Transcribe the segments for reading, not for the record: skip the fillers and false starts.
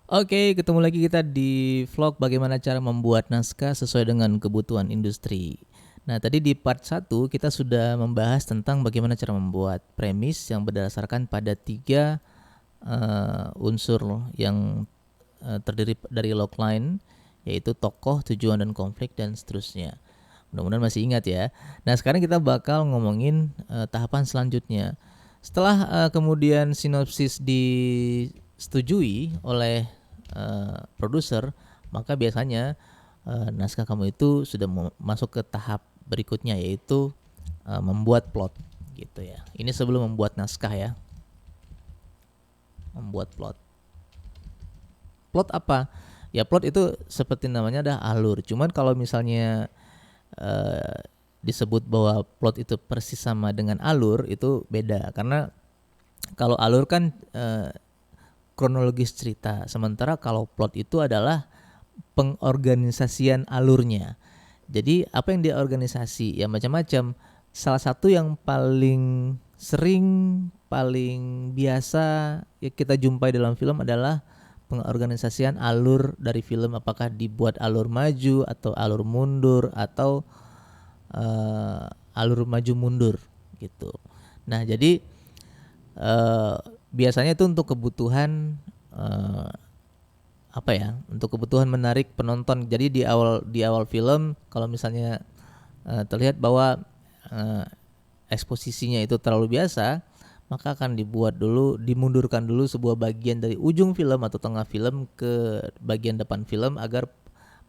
Oke, ketemu lagi kita di vlog bagaimana cara membuat naskah sesuai dengan kebutuhan industri. Nah, tadi di part 1 kita sudah membahas tentang bagaimana cara membuat premis yang berdasarkan pada tiga unsur yang terdiri dari logline, yaitu tokoh, tujuan, dan konflik, dan seterusnya. Mudah-mudahan masih ingat ya. Nah, sekarang kita bakal ngomongin tahapan selanjutnya. Setelah kemudian sinopsis disetujui oleh produser, maka biasanya naskah kamu itu sudah masuk ke tahap berikutnya, yaitu membuat plot gitu ya. Ini sebelum membuat naskah ya. Membuat plot. Plot apa? Ya plot itu seperti namanya ada alur. Cuman kalau misalnya eh, disebut bahwa plot itu persis sama dengan alur, itu beda. Karena kalau alur kan kronologis cerita, sementara kalau plot itu adalah pengorganisasian alurnya. Jadi apa yang dia organisasi? Ya macam-macam. Salah satu yang paling sering, paling biasa ya kita jumpai dalam film adalah pengorganisasian alur dari film, apakah dibuat alur maju atau alur mundur atau alur maju mundur gitu. Nah, jadi biasanya itu untuk kebutuhan eh, apa ya? Untuk kebutuhan menarik penonton. Jadi di awal film kalau misalnya terlihat bahwa eh, eksposisinya itu terlalu biasa, maka akan dimundurkan dulu sebuah bagian dari ujung film atau tengah film ke bagian depan film agar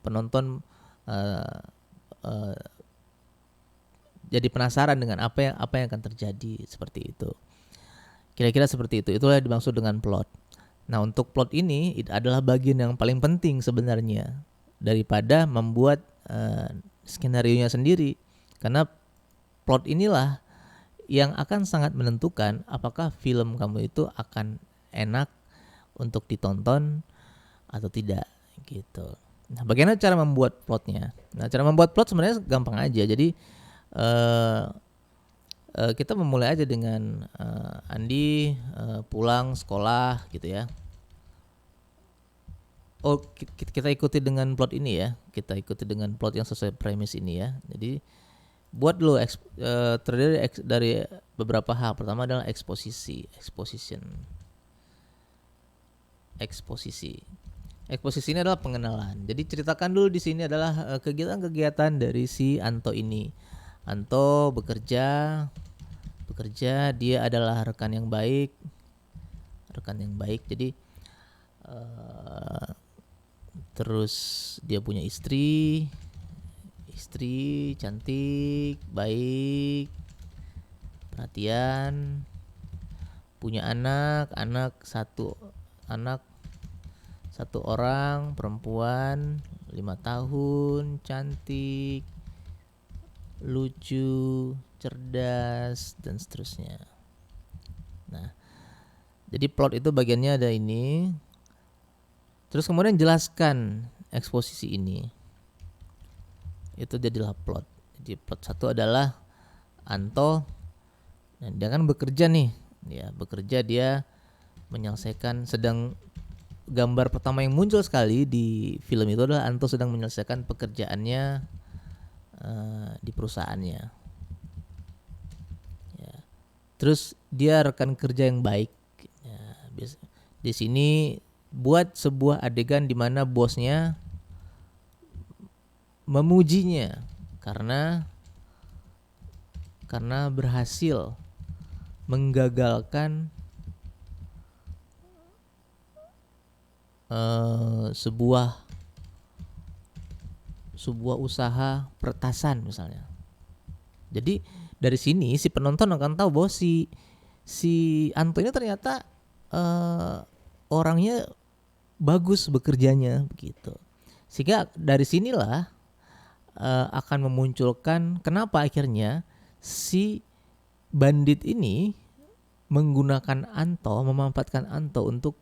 penonton eh, eh, jadi penasaran dengan apa yang akan terjadi, seperti itu. Kira-kira seperti itu. Itulah yang dimaksud dengan plot. Nah, untuk plot ini adalah bagian yang paling penting sebenarnya daripada membuat skenario-nya sendiri. Karena plot inilah yang akan sangat menentukan apakah film kamu itu akan enak untuk ditonton atau tidak gitu. Nah, bagaimana cara membuat plotnya? Nah, cara membuat plot sebenarnya gampang aja. Jadi eh, kita memulai aja dengan Andi pulang sekolah gitu ya. Oh, kita ikuti dengan plot ini ya. Kita ikuti dengan plot yang sesuai premis ini ya. Jadi buat dulu terdiri dari beberapa hal. Pertama adalah eksposisi. Eksposisi ini adalah pengenalan. Jadi ceritakan dulu di sini adalah kegiatan-kegiatan dari si Anto ini. Anto bekerja, dia adalah rekan yang baik. Jadi terus dia punya istri cantik, baik, perhatian, punya anak satu orang, perempuan 5 tahun, cantik, lucu, cerdas, dan seterusnya. Nah, jadi plot itu bagiannya ada ini. Terus kemudian jelaskan eksposisi ini. Itu jadilah plot. Jadi plot satu adalah Anto, nah dia kan bekerja nih. Dia menyelesaikan, gambar pertama yang muncul sekali di film itu adalah Anto sedang menyelesaikan pekerjaannya di perusahaannya. Ya. Terus dia rekan kerja yang baik. Ya, di sini buat sebuah adegan di mana bosnya memujinya karena berhasil menggagalkan sebuah usaha peretasan misalnya. Jadi dari sini si penonton akan tahu bahwa si Anto ini ternyata orangnya bagus bekerjanya begitu. Sehingga dari sinilah akan memunculkan kenapa akhirnya si bandit ini memanfaatkan Anto untuk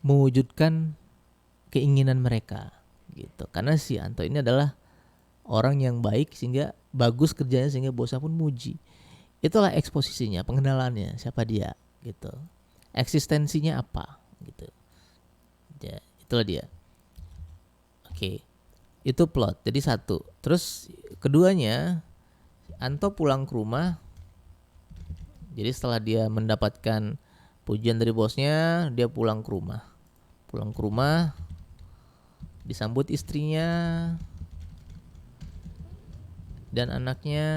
mewujudkan keinginan mereka gitu. Karena si Anto ini adalah orang yang baik sehingga bagus kerjanya sehingga bosnya pun muji. Itulah eksposisinya, pengenalannya, siapa dia gitu. Eksistensinya apa gitu. Ya, Itulah dia. Oke. Itu plot. Jadi satu. Terus keduanya, Anto pulang ke rumah. Jadi setelah dia mendapatkan pujian dari bosnya, dia pulang ke rumah. Pulang ke rumah, disambut istrinya dan anaknya,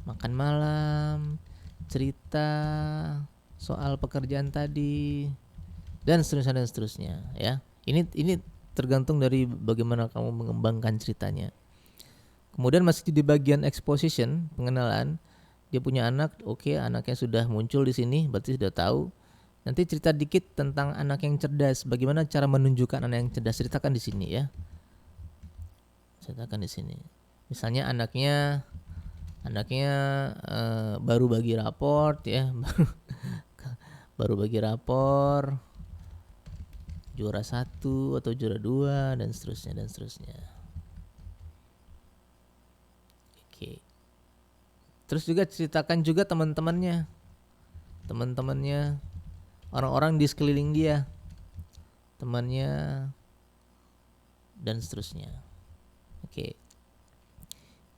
makan malam, cerita soal pekerjaan tadi, dan seterusnya ya. Ini tergantung dari bagaimana kamu mengembangkan ceritanya. Kemudian masih di bagian exposition, pengenalan. Dia punya anak, oke, anaknya sudah muncul di sini, berarti sudah tahu. Nanti cerita dikit tentang anak yang cerdas, bagaimana cara menunjukkan anak yang cerdas, ceritakan di sini ya. Ceritakan di sini. Misalnya anaknya baru bagi raport ya, baru bagi rapor, juara 1 atau juara 2 dan seterusnya. Oke. Terus juga ceritakan juga teman-temannya, orang-orang di sekeliling dia, temannya dan seterusnya. Oke.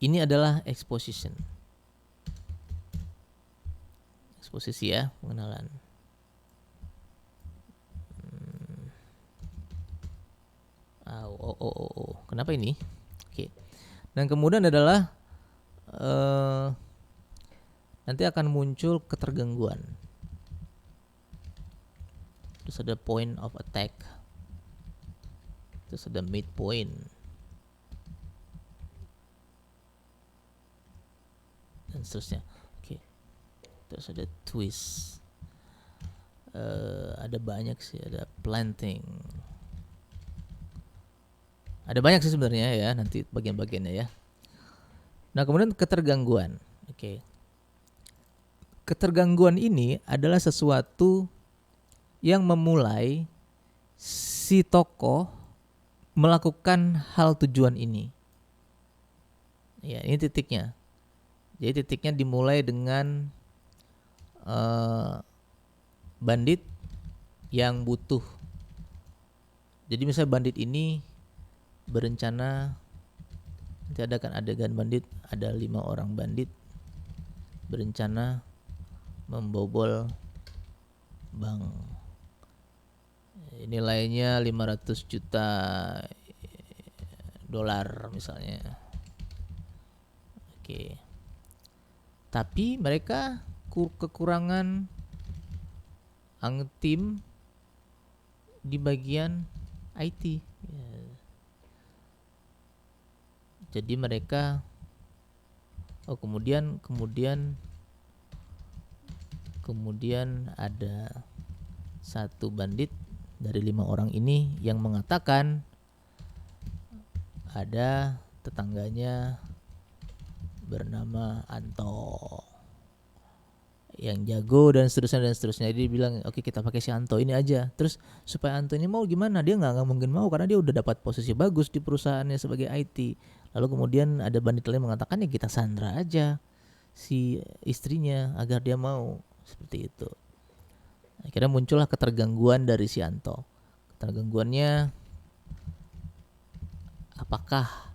Ini adalah exposition. Eksposisi ya, pengenalan. Kenapa ini? Oke. Dan kemudian adalah nanti akan muncul ketergangguan. Terus ada point of attack. Terus ada midpoint. Dan seterusnya. Oke. Terus ada twist. Ada banyak sih, ada planting. Ada banyak sih sebenarnya ya, nanti bagian-bagiannya ya. Nah, kemudian ketergangguan. Oke. Ketergangguan ini adalah sesuatu yang memulai si tokoh melakukan hal tujuan ini. Ya, ini titiknya. Jadi titiknya dimulai dengan bandit yang butuh. Jadi misalnya bandit ini berencana, nanti adakan adegan bandit, ada 5 orang bandit berencana membobol bank. Nilainya 500 juta dolar misalnya. Oke. Tapi mereka kekurangan tim di bagian IT. Ya. Jadi mereka kemudian ada satu bandit dari 5 orang ini yang mengatakan ada tetangganya bernama Anto yang jago dan seterusnya. Jadi bilang oke, kita pakai si Anto ini aja. Terus supaya Anto ini mau gimana? Dia nggak mungkin mau karena dia udah dapat posisi bagus di perusahaannya sebagai IT. Lalu kemudian ada bandit lain mengatakan ya kita sandra aja si istrinya agar dia mau, seperti itu. Akhirnya muncullah ketergangguan dari si Anto. Ketergangguannya apakah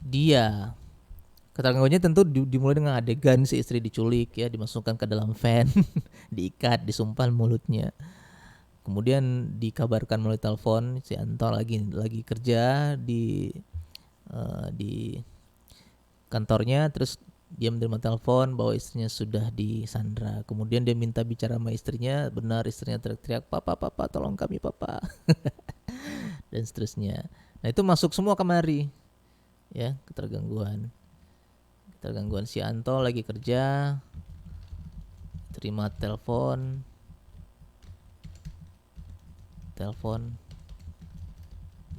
dia, ketergangguannya tentu dimulai dengan adegan si istri diculik ya, dimasukkan ke dalam van, diikat, disumpal mulutnya. Kemudian dikabarkan melalui telepon si Anto lagi kerja di kantornya, terus dia menerima telepon bahwa istrinya sudah disandra. Kemudian dia minta bicara sama istrinya, benar istrinya teriak-teriak, "Papa, tolong kami, Papa." Dan seterusnya. Nah, itu masuk semua kemari. Ya, ketergangguan si Anto lagi kerja, terima telepon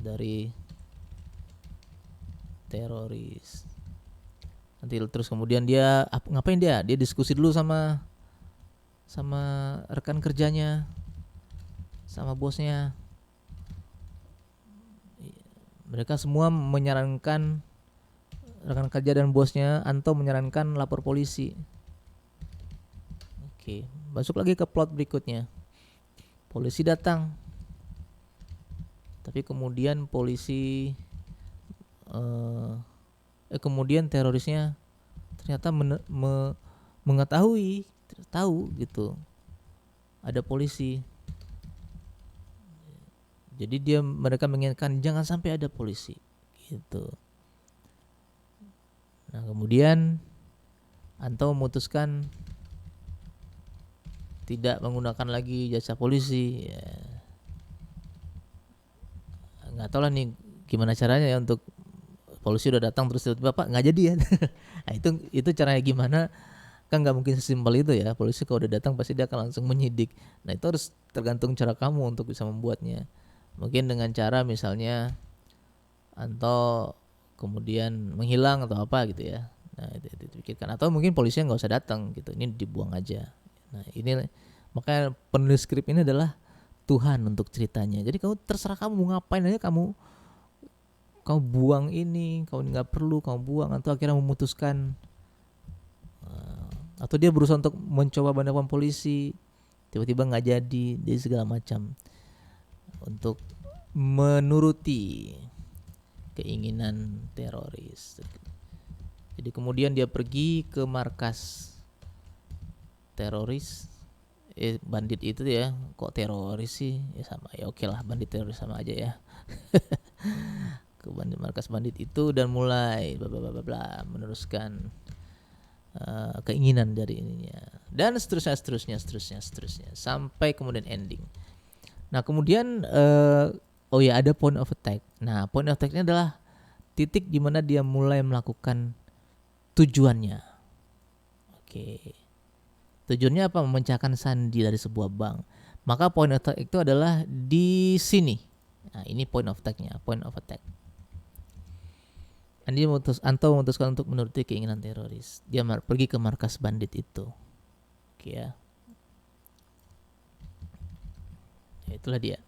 dari teroris. Nanti terus kemudian dia ngapain dia diskusi dulu sama rekan kerjanya, sama bosnya. Mereka semua menyarankan, rekan kerja dan bosnya Anto menyarankan lapor polisi. Oke, masuk lagi ke plot berikutnya. Polisi datang. Tapi kemudian kemudian terorisnya ternyata mengetahui, tahu gitu, ada polisi. Jadi mereka mengingatkan jangan sampai ada polisi gitu. Nah kemudian Anto memutuskan tidak menggunakan lagi jasa polisi. Ya. Nggak tahu lah nih gimana caranya ya untuk polisi udah datang terus tiba-tiba Pak nggak jadi ya. Nah itu caranya gimana? Kan nggak mungkin sesimpel itu ya. Polisi kalau udah datang pasti dia akan langsung menyidik. Nah itu harus tergantung cara kamu untuk bisa membuatnya. Mungkin dengan cara misalnya Anto kemudian menghilang atau apa gitu ya. Nah itu dipikirkan. Atau mungkin polisinya nggak usah datang gitu. Ini dibuang aja. Nah ini makanya penulis skrip ini adalah Tuhan untuk ceritanya. Jadi kamu terserah kamu mau ngapain aja, kamu buang ini, kamu nggak perlu kamu buang. Atau akhirnya memutuskan, atau dia berusaha untuk mencoba bandapan polisi, tiba-tiba nggak jadi segala macam untuk menuruti keinginan teroris. Jadi kemudian dia pergi ke markas teroris. Bandit itu ya, kok teroris sih? Ya sama ya, oke lah, bandit teroris sama aja ya. Ke markas bandit itu dan mulai bla meneruskan keinginan dari ininya dan seterusnya sampai kemudian ending. Nah kemudian ada point of attack. Nah point of attack-nya adalah titik di mana dia mulai melakukan tujuannya. Oke. Tujuannya apa? Memecahkan sandi dari sebuah bank. Maka point of attack itu adalah di sini. Nah, ini point of attack-nya, point of attack. Anto memutuskan untuk menuruti keinginan teroris. Dia pergi ke markas bandit itu. Oke ya. Itulah dia.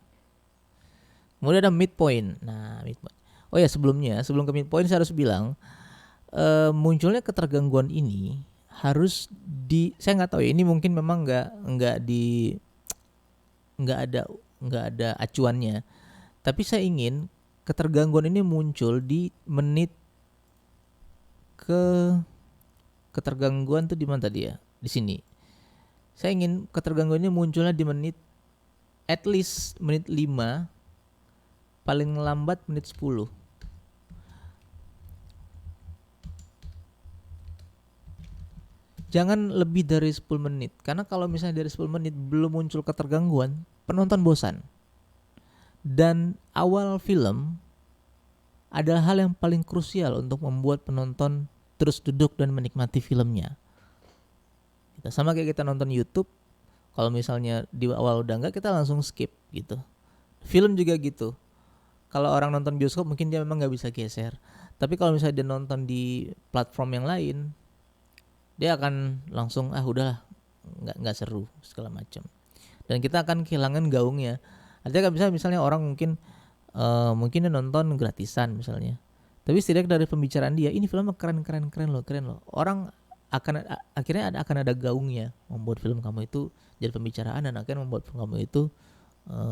Kemudian ada midpoint. Nah, midpoint. Oh ya, sebelum ke midpoint saya harus bilang munculnya ketergangguan ini harus saya nggak tahu ya, ini mungkin memang nggak ada acuannya, tapi saya ingin ketergangguan ini muncul di menit ketergangguan tuh di mana tadi ya, di sini saya ingin ketergangguan ini munculnya di menit at least menit 5, paling lambat menit 10. Jangan lebih dari 10 menit. Karena kalau misalnya dari 10 menit belum muncul ketergangguan, penonton bosan. Dan awal film adalah hal yang paling krusial untuk membuat penonton terus duduk dan menikmati filmnya. Sama kayak kita nonton YouTube, kalau misalnya di awal udah enggak, kita langsung skip gitu. Film juga gitu. Kalau orang nonton bioskop mungkin dia memang nggak bisa geser. Tapi kalau misalnya dia nonton di platform yang lain, dia akan langsung udahlah, nggak seru segala macam, dan kita akan kehilangan gaungnya. Artinya kan misalnya orang mungkin dia nonton gratisan misalnya, tapi setidaknya dari pembicaraan dia, ini filmnya keren loh, orang akhirnya akan ada gaungnya, membuat film kamu itu jadi pembicaraan dan akhirnya membuat film kamu itu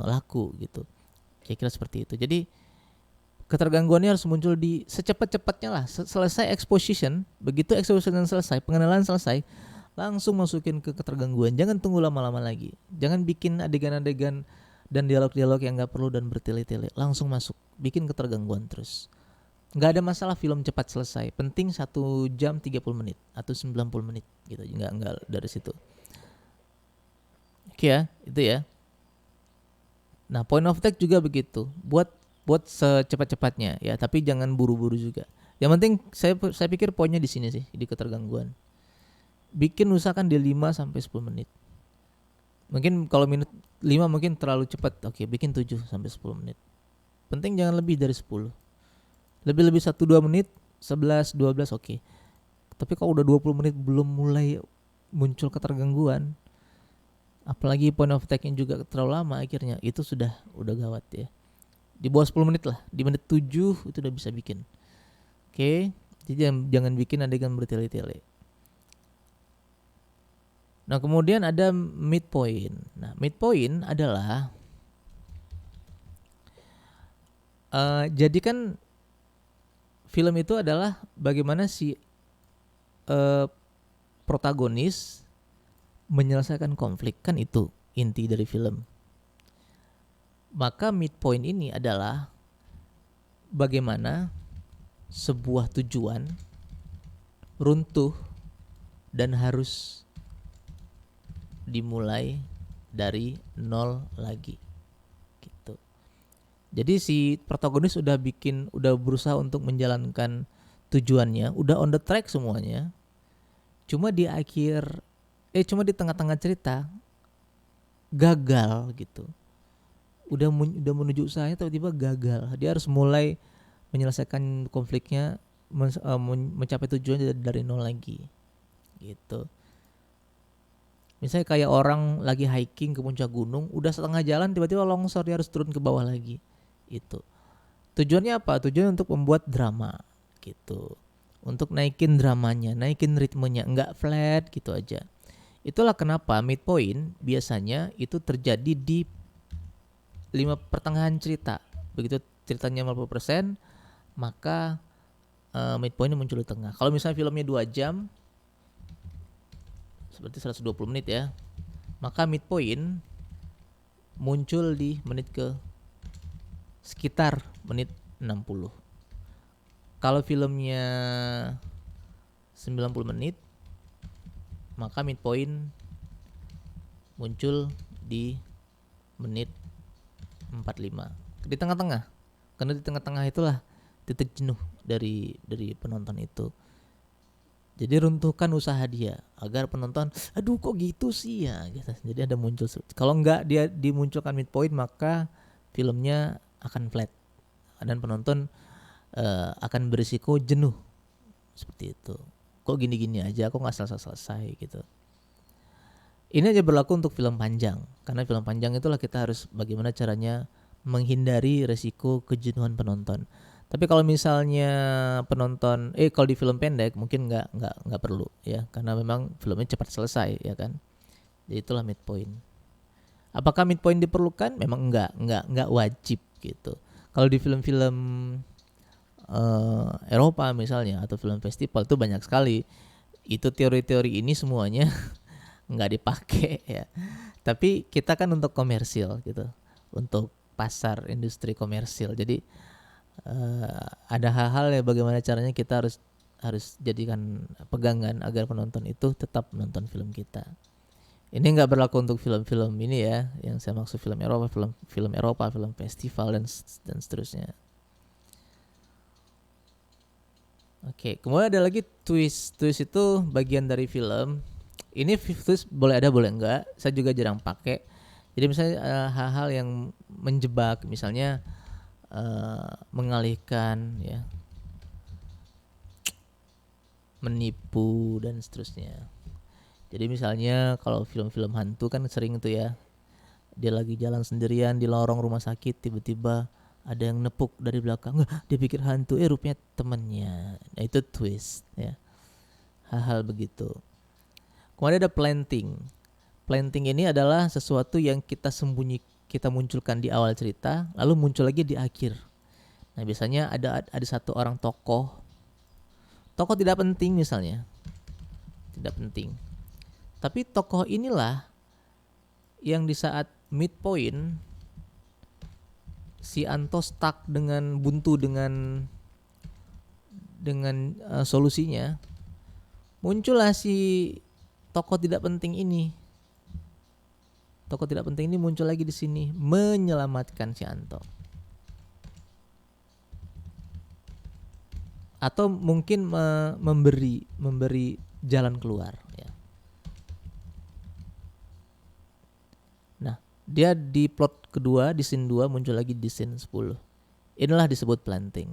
laku gitu. Kira-kira seperti itu. Jadi ketergangguannya harus muncul di secepat-cepatnya lah. Selesai exposition, begitu exposition selesai, pengenalan selesai, langsung masukin ke ketergangguan. Jangan tunggu lama-lama lagi. Jangan bikin adegan-adegan dan dialog-dialog yang gak perlu dan bertele-tele. Langsung masuk, bikin ketergangguan terus. Gak ada masalah film cepat selesai. Penting 1 jam 30 menit atau 90 menit gitu. Gak dari situ. Oke ya, itu ya. Nah point of attack juga begitu. Buat secepat-cepatnya ya, tapi jangan buru-buru juga. Yang penting saya pikir poinnya di sini sih, di ketergangguan. Bikin usahakan di 5 sampai 10 menit. Mungkin kalau menit 5 mungkin terlalu cepat. Oke, bikin 7 sampai 10 menit. Penting jangan lebih dari 10. Lebih 1-2 menit, 11, 12 oke. Tapi kalau udah 20 menit belum mulai muncul ketergangguan, apalagi point of attack-nya juga terlalu lama, akhirnya itu udah gawat ya. Di bawah 10 menit lah, di menit 7 itu udah bisa bikin. Oke, jadi jangan bikin adegan bertele-tele. Nah kemudian ada midpoint. Nah midpoint adalah Jadi kan film itu adalah bagaimana si protagonis menyelesaikan konflik, kan itu inti dari film. Maka midpoint ini adalah bagaimana sebuah tujuan runtuh dan harus dimulai dari nol lagi gitu. Jadi si protagonis udah berusaha untuk menjalankan tujuannya, udah on the track semuanya. Cuma di tengah-tengah cerita gagal gitu. Udah menuju usahanya tiba-tiba gagal. Dia harus mulai menyelesaikan konfliknya, mencapai tujuan dari nol lagi gitu. Misalnya kayak orang lagi hiking ke puncak gunung, udah setengah jalan tiba-tiba longsor, dia harus turun ke bawah lagi. Itu. Tujuannya apa? Tujuannya untuk membuat drama gitu. Untuk naikin dramanya, naikin ritmenya, enggak flat gitu aja. Itulah kenapa midpoint biasanya itu terjadi di pertengahan cerita. Begitu ceritanya 50%, maka midpointnya muncul di tengah. Kalau misalnya filmnya 2 jam, seperti 120 menit ya, maka midpoint muncul di menit ke sekitar menit 60. Kalau filmnya 90 menit, maka midpoint muncul di menit 45. Di tengah-tengah. Karena di tengah-tengah itulah titik jenuh dari penonton itu. Jadi runtuhkan usaha dia agar penonton, aduh kok gitu sih ya gitu. Jadi ada muncul. Kalau enggak dia dimunculkan midpoint, maka filmnya akan flat dan penonton akan berisiko jenuh seperti itu. Kok gini-gini aja, kok nggak selesai gitu. Ini aja berlaku untuk film panjang, karena film panjang itulah kita harus bagaimana caranya menghindari resiko kejenuhan penonton. Tapi kalau misalnya penonton, kalau di film pendek mungkin nggak perlu ya, karena memang filmnya cepat selesai ya kan. Jadi itulah midpoint. Apakah midpoint diperlukan? Memang nggak wajib gitu. Kalau di film-film Eropa misalnya atau film festival itu banyak sekali. Itu teori-teori ini semuanya nggak dipakai ya. Tapi kita kan untuk komersil gitu, untuk pasar industri komersil. Jadi ada hal-hal ya bagaimana caranya kita harus jadikan pegangan agar penonton itu tetap menonton film kita. Ini nggak berlaku untuk film-film ini ya, yang saya maksud film Eropa, film festival dan seterusnya. Oke, kemudian ada lagi twist. Twist itu bagian dari film. Ini twist boleh ada boleh enggak. Saya juga jarang pakai. Jadi misalnya hal-hal yang menjebak, misalnya mengalihkan ya, menipu dan seterusnya. Jadi misalnya kalau film-film hantu kan sering tuh ya, dia lagi jalan sendirian di lorong rumah sakit, tiba-tiba ada yang nepuk dari belakang, dia pikir hantu, rupanya temennya. Nah itu twist ya, hal-hal begitu. Kemudian ada planting. Planting ini adalah sesuatu yang kita munculkan di awal cerita, lalu muncul lagi di akhir. Nah biasanya ada satu orang tokoh tidak penting misalnya, tidak penting. Tapi tokoh inilah yang di saat midpoint si Anto stuck buntu dengan solusinya, muncullah si tokoh tidak penting ini. Tokoh tidak penting ini muncul lagi di sini menyelamatkan si Anto. Atau mungkin memberi jalan keluar ya. Nah, dia di plot kedua, di scene 2 muncul lagi di scene 10. Inilah disebut planting.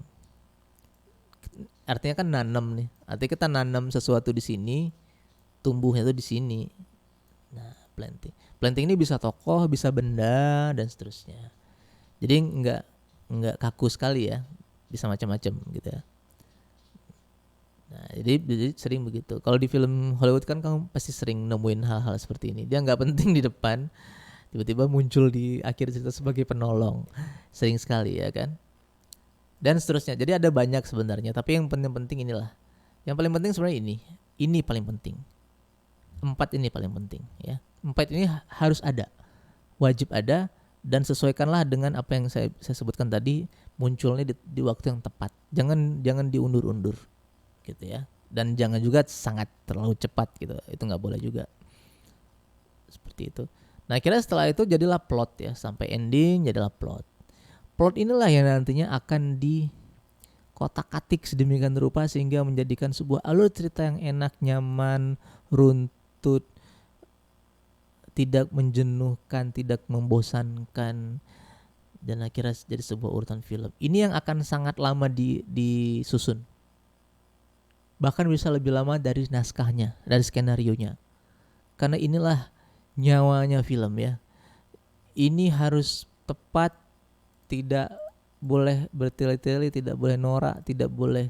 Artinya kan nanam nih. Artinya kita nanam sesuatu di sini, tumbuhnya itu di sini. Nah, planting. Planting ini bisa tokoh, bisa benda dan seterusnya. Jadi enggak kaku sekali ya. Bisa macam-macam gitu ya. Nah, jadi sering begitu. Kalau di film Hollywood kan kamu pasti sering nemuin hal-hal seperti ini. Dia enggak penting di depan, tiba-tiba muncul di akhir cerita sebagai penolong. Sering sekali ya kan. dan seterusnya. Jadi ada banyak sebenarnya, tapi yang penting inilah. Yang paling penting sebenarnya ini paling penting. 4 ini paling penting ya. 4 ini harus ada, wajib ada, dan sesuaikanlah dengan apa yang saya sebutkan tadi, munculnya di waktu yang tepat. Jangan diundur-undur gitu ya. Dan jangan juga sangat terlalu cepat gitu. Itu nggak boleh juga. Seperti itu. Nah, kira setelah itu jadilah plot ya, sampai ending jadilah plot. Plot inilah yang nantinya akan dikotak-atik sedemikian rupa sehingga menjadikan sebuah alur cerita yang enak, nyaman, runtut, tidak menjenuhkan, tidak membosankan, dan akhirnya jadi sebuah urutan film. Ini yang akan sangat lama disusun. Bahkan bisa lebih lama dari naskahnya, dari skenarionya. Karena inilah nyawanya film ya. Ini harus tepat, tidak boleh bertele-tele, tidak boleh norak, tidak boleh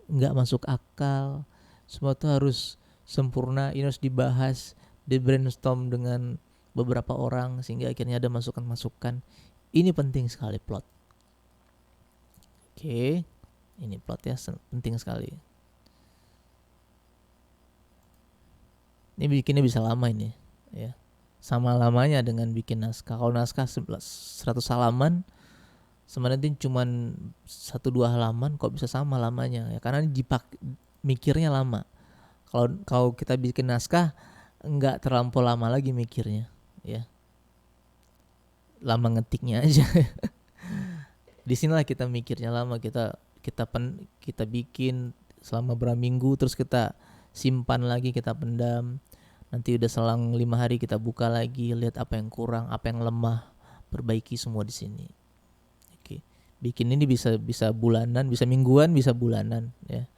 nggak masuk akal. Semua itu harus sempurna. Ini harus dibahas, di brainstorm dengan beberapa orang sehingga akhirnya ada masukan-masukan. Ini penting sekali plot. Oke, ini plot ya, penting sekali. Ini bikinnya bisa lama ini ya. Sama lamanya dengan bikin naskah. Kalau naskah 100 halaman, sebenarnya cuma 1-2 halaman kok bisa sama lamanya ya, karena mikirnya lama. Kalau kita bikin naskah nggak terlampau lama lagi mikirnya ya. Lama ngetiknya aja. Di sinilah kita mikirnya lama, kita bikin selama berapa minggu, terus kita simpan lagi, kita pendam. Nanti udah selang 5 hari kita buka lagi, lihat apa yang kurang, apa yang lemah, perbaiki semua di sini. Oke. Bikin ini bisa bulanan, bisa mingguan, bisa bulanan ya.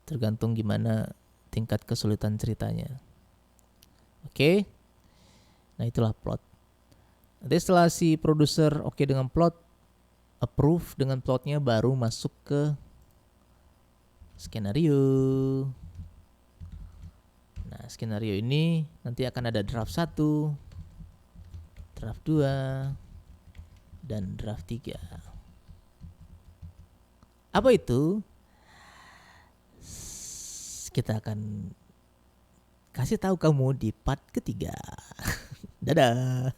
Tergantung gimana tingkat kesulitan ceritanya. Oke. Nah, itulah plot. Nanti setelah si produser oke dengan plot, approve dengan plotnya, baru masuk ke skenario. Nah, skenario ini nanti akan ada draft 1, draft 2, dan draft 3. Apa itu? Kita akan kasih tahu kamu di part ketiga. Dadah.